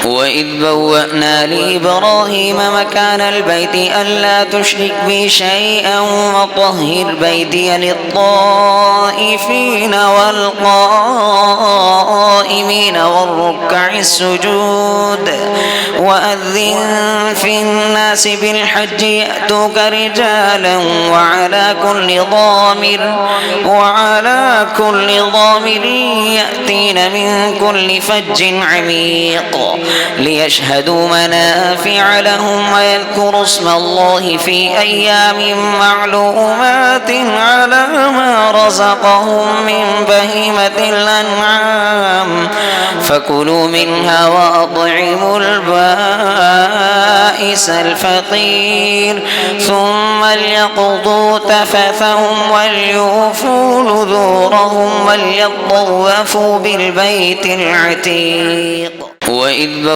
وإذ بوأنا لإبراهيم مكان البيت ألا تشرك بي شيئا وطهر بيتي للطائفين والقائمين والركع السجود وأذن في الناس بالحج يأتوك رجالا وعلى كل ضامر يأتين من كل فج عميق ليشهدوا منافع لهم ويذكروا اسم الله في أيام معلومات على ما رزقهم من بهيمة الأنعام فكلوا منها وأطعموا البائس الفقير ثم ليقضوا تفثهم وليوفوا نذورهم وليطوفوا بالبيت العتيق. وإذ